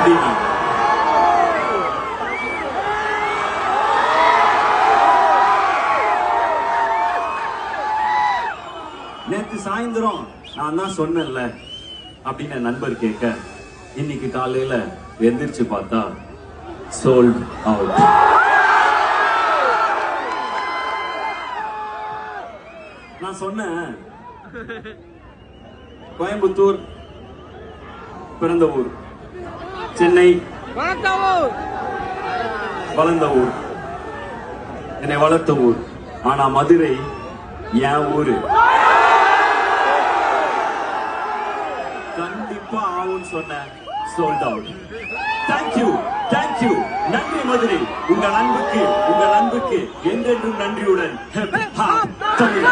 Lamborghini. நேற்று சாயந்தரம் நான் தான் சொன்னேன்ல அப்படின்னு நண்பர் கேட்க, இன்னைக்கு காலையில எந்திரிச்சு பார்த்தா சோல்ட் அவுட். நான் சொன்னேன், கோயம்புத்தூர் பிறந்த ஊர், சென்னை வளர்ந்த ஊர், என்னை வளர்த்த ஊர், ஆனா மதுரை என் ஊரு. கண்டிப்பா ஆகும் சொன்ன சோல்ட் அவுட். Thank you, thank you. நன்றி மதுரை. உங்கள் அன்புக்கு என்றென்றும் நன்றியுடன் தமிழ்.